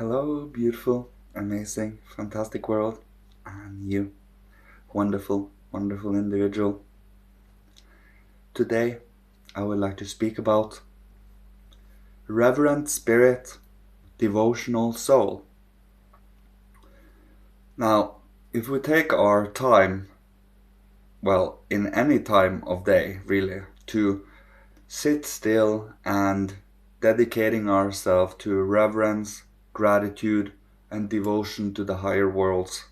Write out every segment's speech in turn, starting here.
Hello, beautiful, amazing, fantastic world, and you, wonderful, wonderful individual. Today, I would like to speak about Reverent Spirit, Devotional Soul. Now, if we take our time, well, in any time of day, really, to sit still and dedicating ourselves to reverence, gratitude, and devotion to the higher worlds,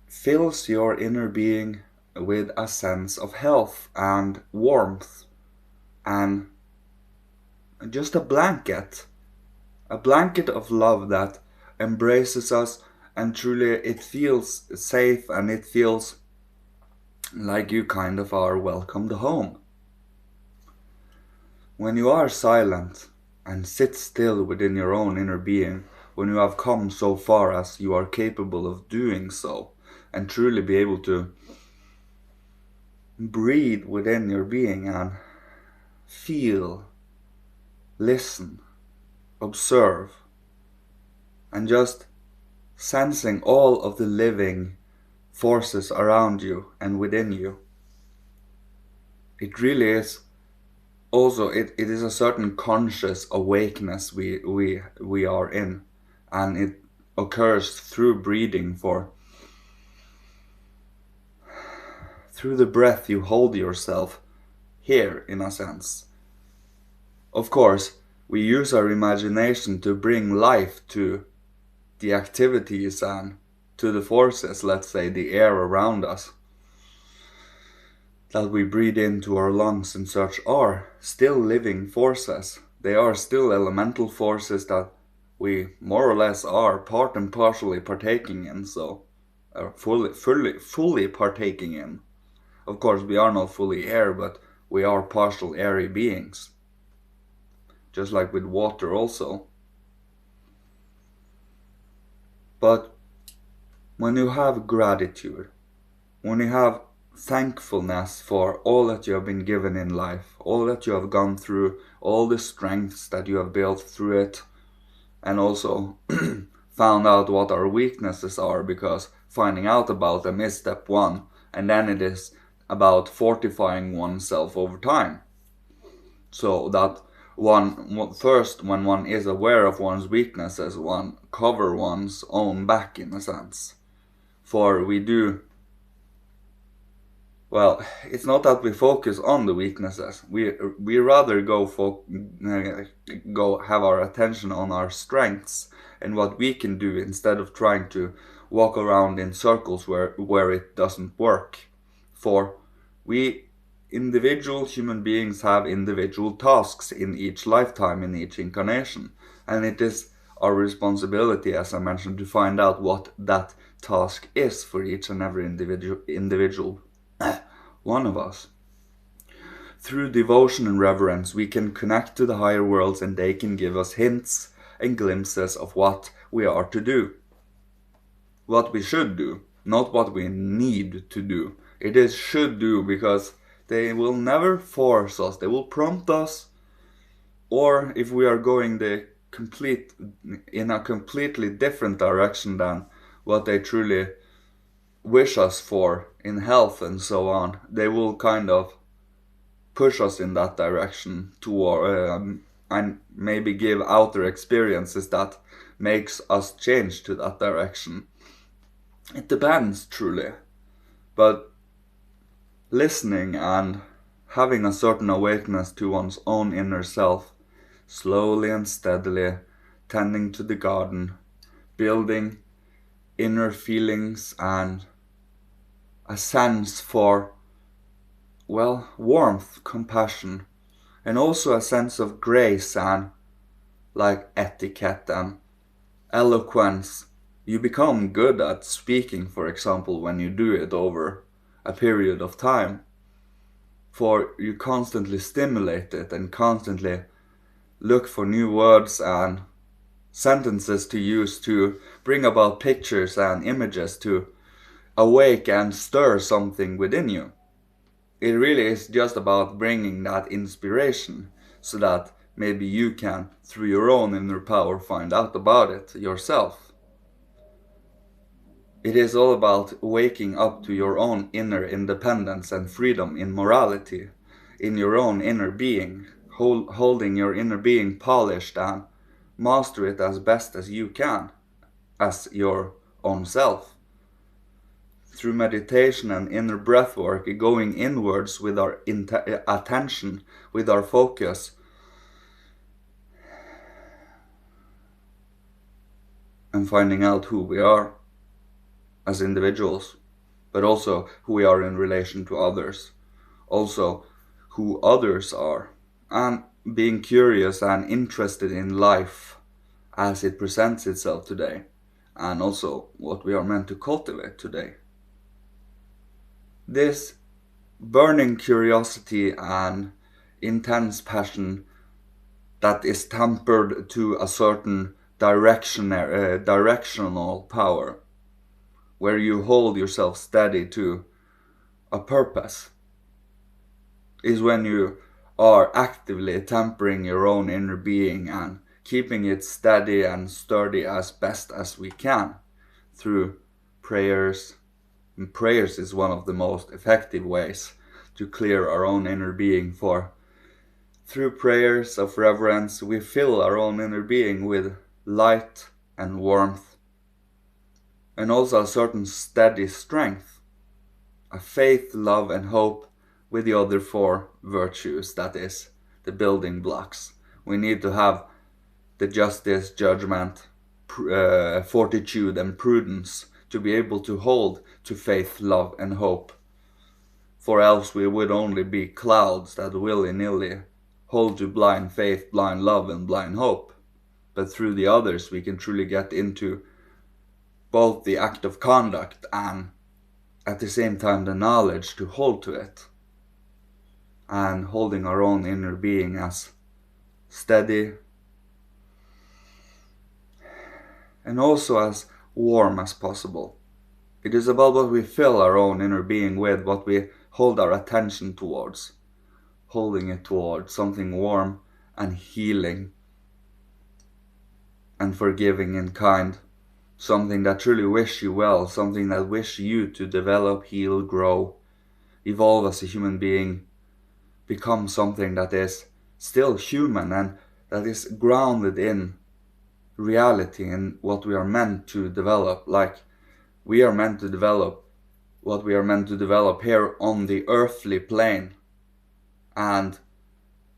fills your inner being with a sense of health and warmth and just a blanket of love that embraces us, and truly it feels safe and it feels like you kind of are welcomed home. When you are silent and sit still within your own inner being, when you have come so far as you are capable of doing so, and truly be able to breathe within your being and feel, listen, observe, and just sensing all of the living forces around you and within you. It really is also, it is a certain conscious awakeness we are in, and it occurs through breathing, through the breath you hold yourself here, in a sense. Of course, we use our imagination to bring life to the activities and to the forces, let's say the air around us, that we breathe into our lungs and such are still living forces. They are still elemental forces that we more or less are part and partially partaking in, so fully partaking in. Of course, we are not fully air, but we are partial airy beings. Just like with water also. But when you have gratitude, when you have thankfulness for all that you have been given in life, all that you have gone through, all the strengths that you have built through it, and also found out what our weaknesses are, because finding out about them is step one, and then it is about fortifying oneself over time. So that first, when one is aware of one's weaknesses, one cover one's own back, in a sense. For we do, well, it's not that we focus on the weaknesses. We rather go have our attention on our strengths and what we can do, instead of trying to walk around in circles where it doesn't work. For we individual human beings have individual tasks in each lifetime, in each incarnation, and it is our responsibility, as I mentioned, to find out what that task is for each and every individual one of us. Through devotion and reverence, we can connect to the higher worlds, and they can give us hints and glimpses of what we are to do. What we should do, not what we need to do. It is should do, because they will never force us. They will prompt us, or if we are going in a completely different direction than what they truly wish us for in health and so on, they will kind of push us in that direction toward and maybe give outer experiences that makes us change to that direction. It depends, truly. But listening and having a certain awakeness to one's own inner self, slowly and steadily tending to the garden, building inner feelings and a sense for, well, warmth, compassion, and also a sense of grace and like etiquette and eloquence. You become good at speaking, for example, when you do it over a period of time. For you constantly stimulate it and constantly look for new words and sentences to use to bring about pictures and images to awake and stir something within you. It really is just about bringing that inspiration, so that maybe you can, through your own inner power, find out about it yourself. It is all about waking up to your own inner independence and freedom in morality, in your own inner being, holding your inner being polished and master it as best as you can, as your own self. Through meditation and inner breath work, going inwards with our attention, with our focus, and finding out who we are as individuals, but also who we are in relation to others, also who others are, and being curious and interested in life as it presents itself today, and also what we are meant to cultivate today. This burning curiosity and intense passion that is tempered to a certain directional power, where you hold yourself steady to a purpose, is when you are actively tempering your own inner being and keeping it steady and sturdy as best as we can through prayers. And prayers is one of the most effective ways to clear our own inner being, for through prayers of reverence we fill our own inner being with light and warmth, and also a certain steady strength, a faith, love and hope, with the other four virtues, that is, the building blocks. We need to have the justice, judgment, fortitude and prudence to be able to hold to faith, love and hope. For else we would only be clouds that willy-nilly hold to blind faith, blind love and blind hope. But through the others we can truly get into both the act of conduct and at the same time the knowledge to hold to it, and holding our own inner being as steady and also as warm as possible. It is about what we fill our own inner being with, what we hold our attention towards, holding it towards something warm and healing and forgiving and kind, something that truly wish you well, something that wish you to develop, heal, grow, evolve as a human being, become something that is still human and that is grounded in reality and what we are meant to develop, like we are meant to develop what we are meant to develop here on the earthly plane. And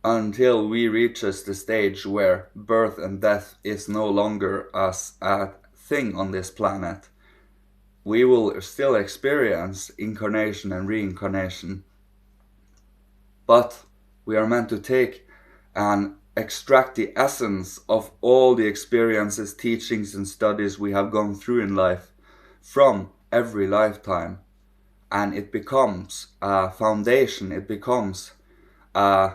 until we reaches the stage where birth and death is no longer as a thing on this planet, we will still experience incarnation and reincarnation. But we are meant to take and extract the essence of all the experiences, teachings and studies we have gone through in life from every lifetime, and it becomes a foundation, it becomes a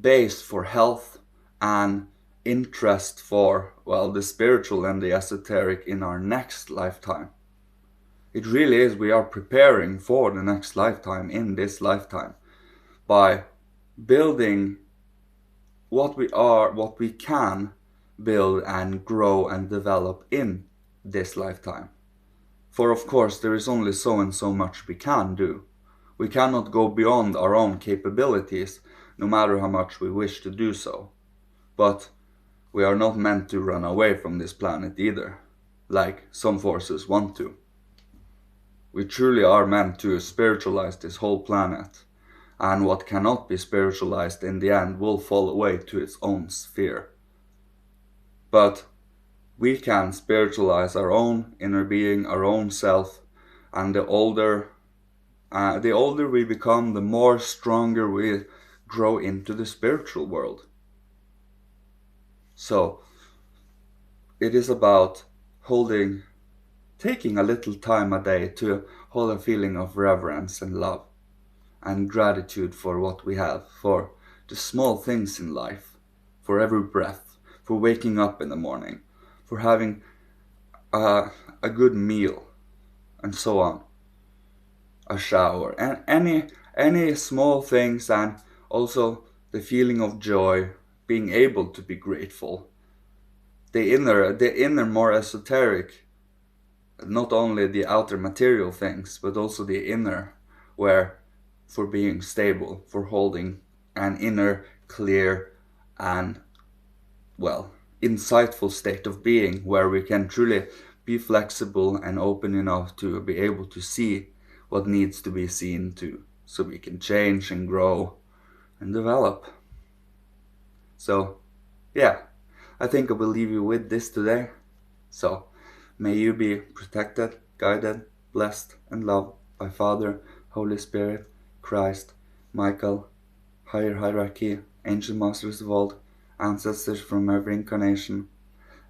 base for health and interest for, well, the spiritual and the esoteric in our next lifetime. It really is, we are preparing for the next lifetime in this lifetime by building what we are, what we can build and grow and develop in this lifetime. For of course there is only so and so much we can do. We cannot go beyond our own capabilities, no matter how much we wish to do so. But we are not meant to run away from this planet either, like some forces want to. We truly are meant to spiritualize this whole planet, and what cannot be spiritualized in the end will fall away to its own sphere. But we can spiritualize our own inner being, our own self, and the older we become, the more stronger we grow into the spiritual world. So it is about taking a little time a day to hold a feeling of reverence and love and gratitude for what we have, for the small things in life, for every breath, for waking up in the morning, for having a good meal, and so on, a shower, and any small things, and also the feeling of joy, being able to be grateful. The inner more esoteric, not only the outer material things, but also the inner, where for being stable, for holding an inner clear and, well, insightful state of being, where we can truly be flexible and open enough to be able to see what needs to be seen to, so we can change and grow and develop. So yeah, I think I will leave you with this today. So may you be protected, guided, blessed, and loved by Father, Holy Spirit, Christ, Michael, higher hierarchy, ancient masters of old, ancestors from every incarnation,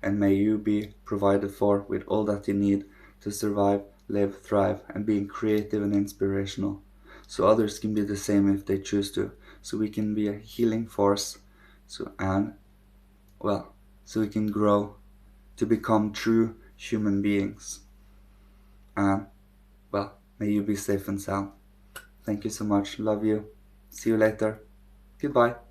and may you be provided for with all that you need to survive, live, thrive, and being creative and inspirational, so others can be the same if they choose to, so we can be a healing force, so we can grow to become true human beings. And, well, may you be safe and sound. Thank you so much. Love you. See you later. Goodbye.